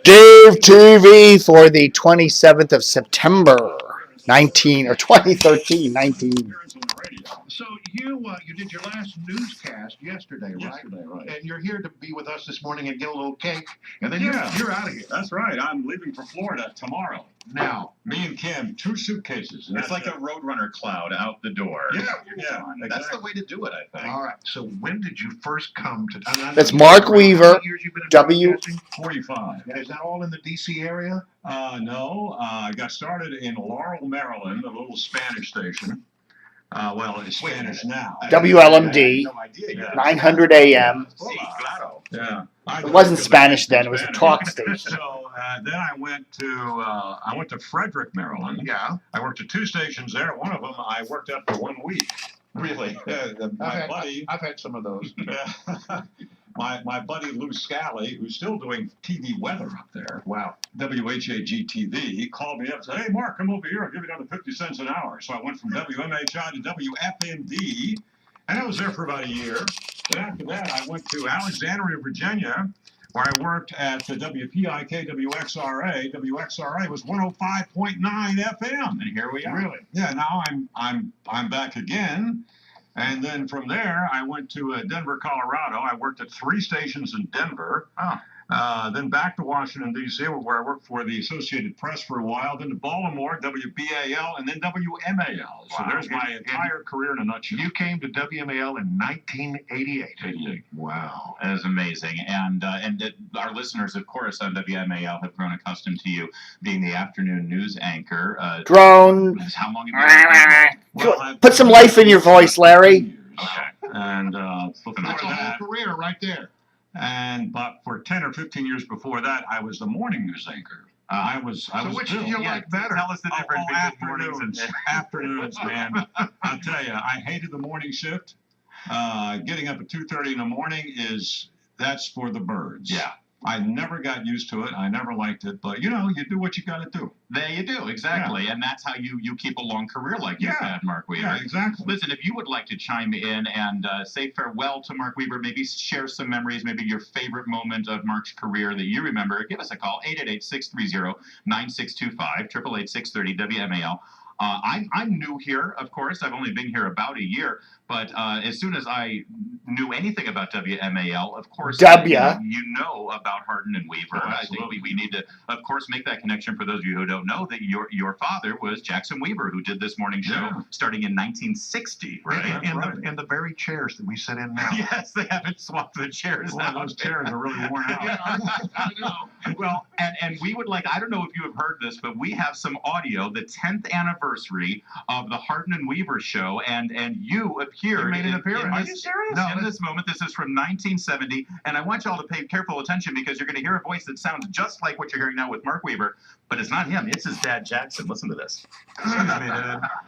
Dave TV for the 27th of September, 2013. So you did your last newscast yesterday, right? And you're here to be with us this morning and get a little cake, and then you're out of here. That's right. I'm leaving for Florida tomorrow. Now, Me and Kim, 2 suitcases. It's like a Roadrunner cloud out the door. Yeah, Exactly. That's the way to do it, I think. all right. So when did you first come to? That's Mark Weaver, How many years you've been in W- broadcasting? 45. Is that all in the D.C. area? No, I got started in Laurel, Maryland, a little Spanish station. Well, it's Spanish now. WLMD, No idea. 900 AM. Sí, claro. Yeah. It wasn't Spanish then; it was a talk station. So then I went to Frederick, Maryland. Yeah. I worked at 2 stations there. One of them I worked at for 1 week. Really? My buddy. I've had some of those. My buddy Lou Scally, who's still doing TV weather up there. Wow. WHAG-TV, he called me up and said, "Hey, Mark, come over here. I'll give you another 50 cents an hour." So I went from WMHI to WFMD, and I was there for about a year. Then after that, I went to Alexandria, Virginia, where I worked at the WPIK WXRA. WXRA was 105.9 FM, and here we are. Really? Yeah. Now I'm back again. And then from there, I went to Denver, Colorado. I worked at 3 stations in Denver. Oh. Then back to Washington, D.C., where I worked for the Associated Press for a while. Then to Baltimore, WBAL, and then WMAL. So there's my entire career in a nutshell. You came to WMAL in 1988. 88. Wow. That is amazing. And our listeners, of course, on WMAL have grown accustomed to you being the afternoon news anchor. Drone. How long have you been? Put some life in your voice, Larry. Okay. And before That's a that, whole career right there. but for 10 or 15 years before that, I was the morning news anchor. I was Which Bill. do you like better? Tell us the difference between mornings and afternoons, man. I'll tell you, I hated the morning shift. Getting up at 2:30 in the morning that's for the birds. Yeah. I never got used to it. I never liked it, but you do what you got to do. There you do, exactly. Yeah. And that's how you keep a long career like you've had, Mark Weaver. Yeah, exactly. Listen, if you would like to chime in and say farewell to Mark Weaver, maybe share some memories, maybe your favorite moment of Mark's career that you remember, give us a call, 888-630-9625, 888-630-WMAL. I'm new here, of course. I've only been here about a year, but as soon as I knew anything about WMAL, of course, you know about Harden and Weaver. Oh, I think we need to, of course, make that connection for those of you who don't know that your father was Jackson Weaver, who did this morning show starting in 1960, right? In the very chairs that we sit in now. Yes, they haven't swapped the chairs Boy, out. those chairs are really worn out. I know. Well, and we would like, I don't know if you have heard this, but we have some audio, the 10th anniversary of the Harden and Weaver show, and you appeared. You made an appearance. Are you serious? No, in this moment, this is from 1970, and I want y'all to pay careful attention because you're going to hear a voice that sounds just like what you're hearing now with Mark Weaver, but it's not him. It's his dad, Jackson. Listen to this.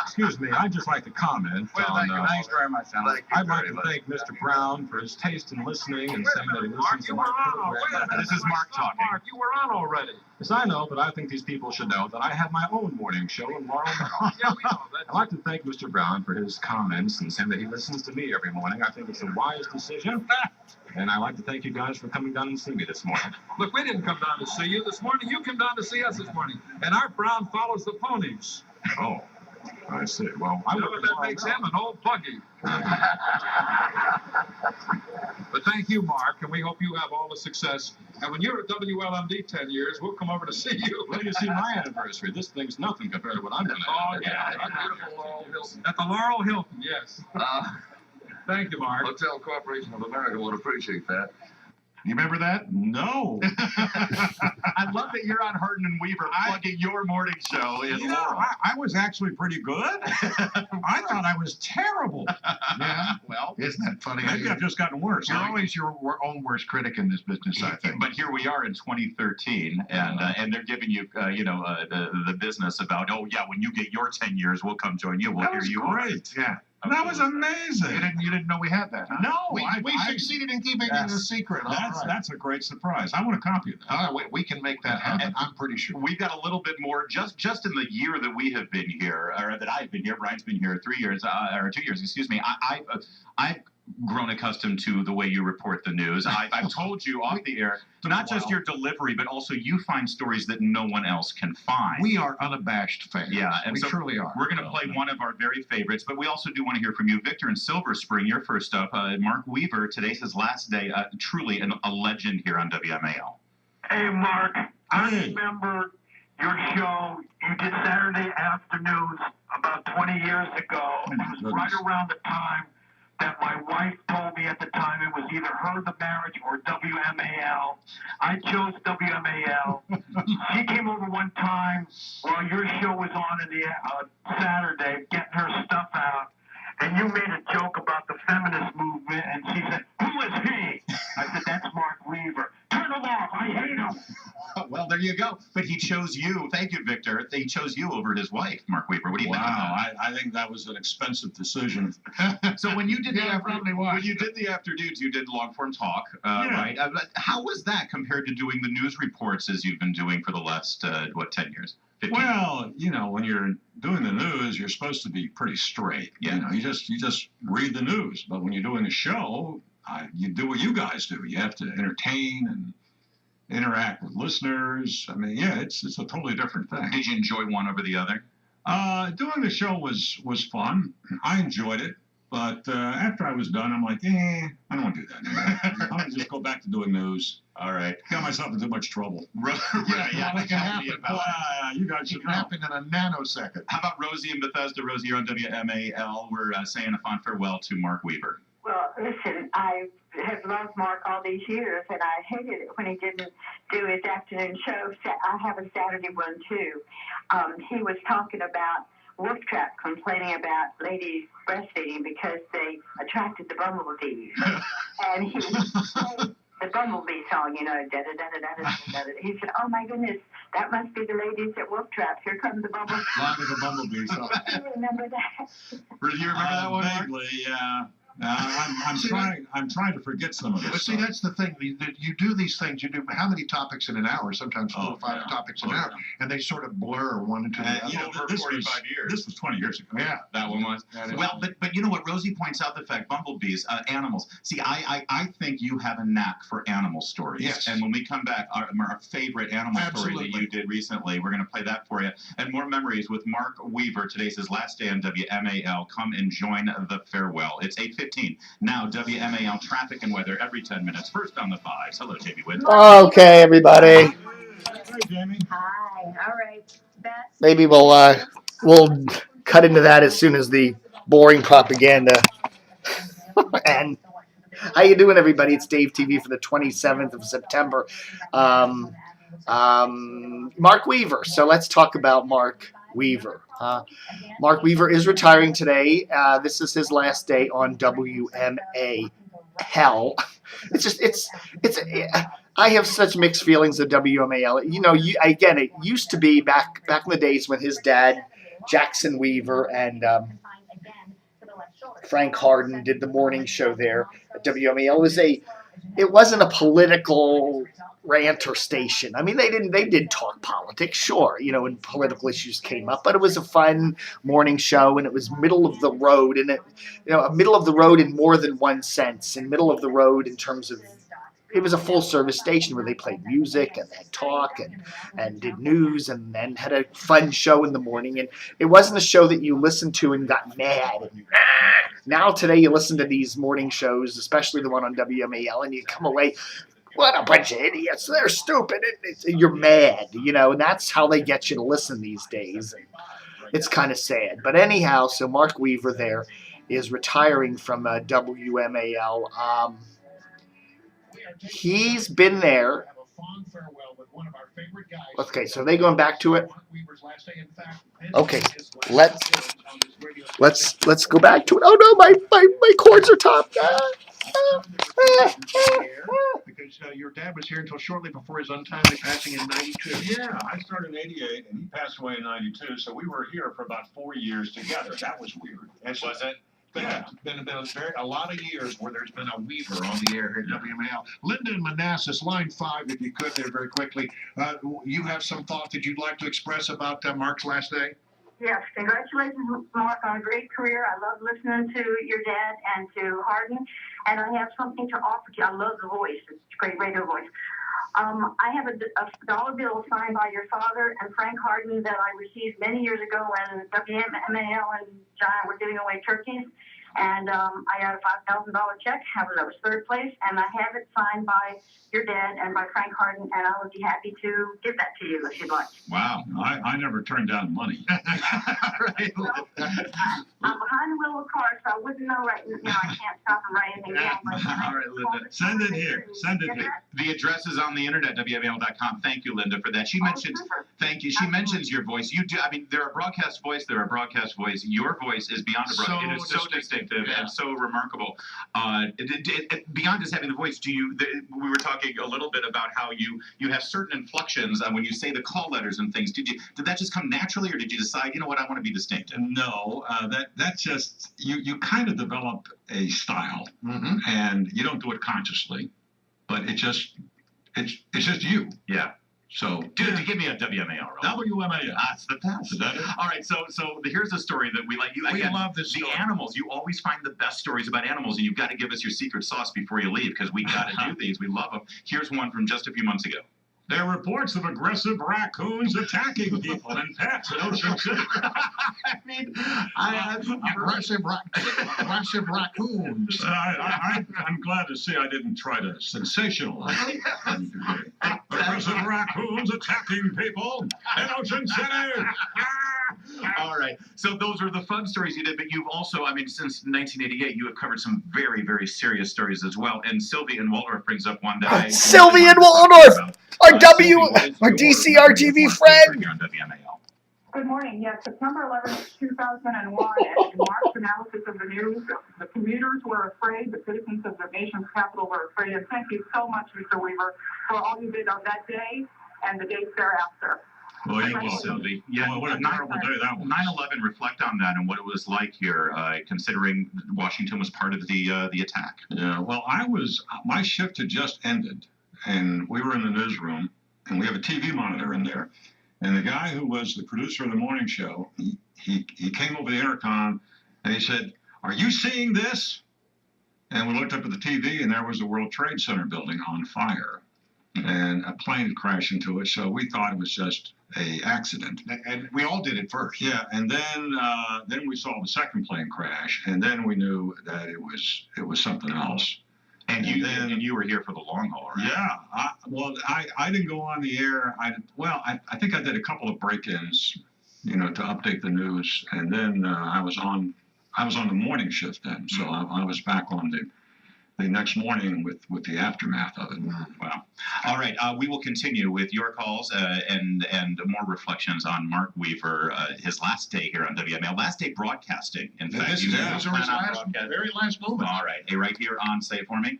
Excuse me. I'd just like to comment on. Thanks very much, Alan. I'd like to thank Mr. Brown for his taste in listening and saying that he listens to my program. This is Mark talking. Mark, you were on already. Yes, I know, but I think these people should know that I have my own morning show in Laurel, Maryland. Yeah, we know that. I'd like to thank Mr. Brown for his comments and saying that he listens to me every morning. I think it's a wise decision. And I'd like to thank you guys for coming down and seeing me this morning. Look, we didn't come down to see you this morning. You came down to see us this morning. And Art Brown follows the ponies. Oh, I see. Well, I You know work what in that makes him? Laurel. An old buggy. But thank you, Mark, and we hope you have all the success. And when you're at WLMD 10 years, we'll come over to see you. When do you see my anniversary? This thing's nothing compared to what I'm going to Oh, have. yeah. At beautiful Laurel Hilton. At the Laurel Hilton, yes. Thank you, Mark. Hotel Corporation of America would appreciate that. You remember that? No. I love that you're on Harden and Weaver plugging your morning show in Laurel. I was actually pretty good. I thought I was terrible. Yeah. Well, Isn't that funny? Maybe I've just gotten worse. You're always your own worst critic in this business, I think. but here we are in 2013, and they're giving you, the business about, oh yeah, when you get your 10 years, we'll come join you. We'll That hear was you. great. Yeah. That was amazing. You didn't know we had that, huh? No, We I succeeded in keeping it a secret. All right. That's a great surprise. I want a copy of that. All right, we can make that happen. I'm pretty sure. We've got a little bit more just in the year that we have been here, or that I've been here. Brian's been here 3 years, or 2 years, excuse me. I grown accustomed to the way you report the news. I've told you off the air, not just your delivery, but also you find stories that no one else can find. We are unabashed fans. Yeah, and we so truly are. We're going to play one of our very favorites, but we also do want to hear from you. Victor in Silver Spring, you're first up. Mark Weaver, today's his last day. Truly a legend here on WMAL. Hey, Mark, I remember your show you did Saturday afternoons about 20 years ago. It was right around the time that my wife told me at the time it was either Her the Marriage or WMAL. I chose WMAL. She came over one time while your show was on in the Saturday, getting her stuff out, and you made a joke about the feminist movement, and she said, "Who is he?" I said, "That's Mark Weaver." "Turn him off. I hate him." Well, there you go. But he chose you. Thank you, Victor. He chose you over his wife, Mark Weaver. What do you think of that? I think that was an expensive decision. So when you did Yeah, probably was. when you did the afternoons, you did long form talk, right? How was that compared to doing the news reports as you've been doing for the last 10 years? 15? Well, when you're doing the news, you're supposed to be pretty straight. Yeah. You just read the news. But when you're doing a show, you do what you guys do. You have to entertain and interact with listeners. I mean, yeah, it's a totally different thing. Did you enjoy one over the other? Doing the show was fun. I enjoyed it. But after I was done, I'm like, I don't want to do that anymore. I'm going to just go back to doing news. All right. Got myself in too much trouble. Yeah, Well, it can happen. You guys It should can know. happen in a nanosecond. How about Rosie in Bethesda? Rosie, you're on WMAL. We're saying a fond farewell to Mark Weaver. Well, listen, I have loved Mark all these years, and I hated it when he didn't do his afternoon show. I have a Saturday one, too. He was talking about Wolf Trap complaining about ladies breastfeeding because they attracted the bumblebees. And he played the bumblebee song, da-da-da-da-da-da-da-da. He said, "Oh, my goodness, that must be the ladies at Wolf Trap. Here comes the bumblebee." Line of the bumblebee. So. Do you remember that? Do you remember that one, Mark? Vaguely, yeah. I'm trying to forget some of this. But see, that's the thing. You do these things. You do how many topics in an hour? Sometimes 4 or 5 topics an hour, and they sort of blur one into the other. This was 20 years ago. Yeah, that one was. Well, but you know what? Rosie points out the fact bumblebees, animals. See, I think you have a knack for animal stories. Yes. And when we come back, our favorite animal story that you did recently, we're going to play that for you. And more memories with Mark Weaver. Today's his last day on WMAL. Come and join the farewell. It's 8:15. Now, WMAL traffic and weather every 10 minutes. First on the 5s. Hello, JB Witt. Okay, everybody. Hey, Jamie. Hi. All right. Maybe we'll cut into that as soon as the boring propaganda. And how you doing, everybody? It's Dave TV for the 27th of September. Mark Weaver. So let's talk about Mark Weaver. Mark Weaver is retiring today. This is his last day on WMAL. I have such mixed feelings of WMAL. It used to be back in the days when his dad, Jackson Weaver, and Frank Harden did the morning show there at WMAL. It wasn't a political ranter station. I mean, they did talk politics, sure, when political issues came up, but it was a fun morning show, and it was middle of the road, and middle of the road in more than one sense, and middle of the road in terms of it was a full-service station where they played music and had talk and did news and then had a fun show in the morning. And it wasn't a show that you listened to and got mad. And now today you listen to these morning shows, especially the one on WMAL, and you come away, what a bunch of idiots. They're stupid. You're mad, and that's how they get you to listen these days. And it's kind of sad. But anyhow, so Mark Weaver there is retiring from WMAL. He's been there. Okay, so are they going back to it? Okay, let's go back to it. Oh no, my cords are topped. Because your dad was here until shortly before his untimely passing in '92. Yeah, I started in '88 and he passed away in '92, so we were here for about 4 years together. That was weird. Was it? Yeah, been a lot of years where there's been a Weaver on the air here at WMAL. Linda and Manassas, line 5, if you could, there very quickly. You have some thought that you'd like to express about Mark's last day? Yes, congratulations, Mark, on a great career. I love listening to your dad and to Harden, and I have something to offer to you. I love the voice. It's a great radio voice. I have a dollar bill signed by your father and Frank Harden that I received many years ago when WMAL and John were giving away turkeys. And I got a $5,000 check. I was third place, and I have it signed by your dad and by Frank Harden, and I would be happy to give that to you if you'd like. Wow, I never turned down money. Right. I'm behind the wheel of a car, so I wouldn't know right now. I can't stop and write anything down. But All right, Linda. Send it here. Send it here. The address is on the internet, WMAL.com. Thank you, Linda, for that. She mentions, thank you. She mentions your voice. You do. I mean, there are broadcast voice. There are broadcast voice. Your voice is beyond a broadcast. It is so distinctive and so remarkable. Beyond just having the voice, we were talking a little bit about how you have certain inflections when you say the call letters and things. Did that just come naturally, or did you decide, you know what, I want to be distinctive? No, that's just you kind of develop a style, and you don't do it consciously, but it's just you. Yeah. So Dude, give me a WMAL. WMAL. That's the best. Is that it? All right, so here's a story that we like. We love this story. The animals. You always find the best stories about animals, and you've got to give us your secret sauce before you leave, because we got to do these. We love them. Here's one from just a few months ago. There are reports of aggressive raccoons attacking people and pets in Ocean City. I mean, Aggressive raccoons. I'm glad to see I didn't try to sensationalize it. Aggressive raccoons attacking people in Ocean City. All right. So those are the fun stories you did, but you've also, I mean, since 1988, you have covered some very, very serious stories as well. And Sylvie in Waldorf brings up one day. Sylvie in Waldorf, our DCRTV friend. On WMAL. Good morning. Yes, September 11th, 2001, and Mark's analysis of the news, the commuters were afraid, the citizens of the nation's capital were afraid, and thank you so much, Mr. Weaver, for all you did on that day and the days thereafter. Well, you will, Sylvie. Yeah, well, what a terrible day that was. 9/11. Reflect on that and what it was like here, considering Washington was part of the attack. Yeah. Well, my shift had just ended, and we were in the newsroom, and we have a TV monitor in there, and the guy who was the producer of the morning show, he came over the intercom, and he said, "Are you seeing this?" And we looked up at the TV, and there was the World Trade Center building on fire. And a plane had crashed into it, so we thought it was just a accident. And we all did it first. Yeah, and then we saw the second plane crash, and then we knew that it was something else. And you were here for the long haul, right? Yeah. I didn't go on the air. I think I did a couple of break-ins, to update the news, and then I was on the morning shift then, so I was back on the next morning with the aftermath of it. Wow. All right. We will continue with your calls and more reflections on Mark Weaver, his last day here on WMAL. Last day broadcasting. In fact, This is his very last moment. All right. Hey, right here on Say It For Me.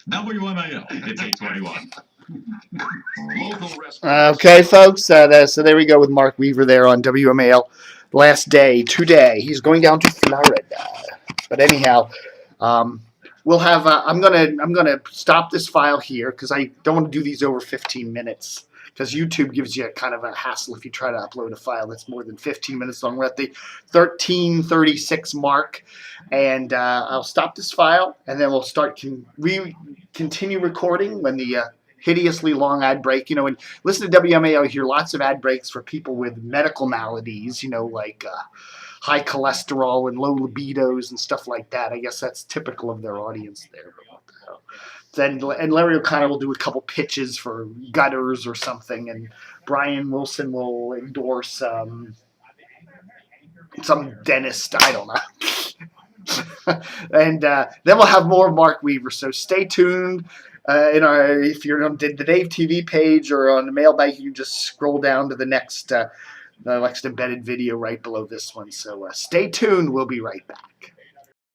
WMAL. It's 8:21. Okay, folks. So there we go with Mark Weaver there on WMAL. Last day today. He's going down to Florida. But anyhow, we'll have. I'm gonna stop this file here because I don't want to do these over 15 minutes because YouTube gives you kind of a hassle if you try to upload a file that's more than 15 minutes long. We're at the 13:36 mark, and I'll stop this file and then we'll start. Continue recording when the hideously long ad break. And listen to WMAL. You hear lots of ad breaks for people with medical maladies. Like. High cholesterol and low libidos and stuff like that. I guess that's typical of their audience there. Then Larry O'Connor will do a couple pitches for gutters or something, and Brian Wilson will endorse some dentist. I don't know. And then we'll have more Mark Weaver. So stay tuned. If you're on the Dave TV page or on the mailbag, you can just scroll down to the next embedded video right below this one. So stay tuned. We'll be right back.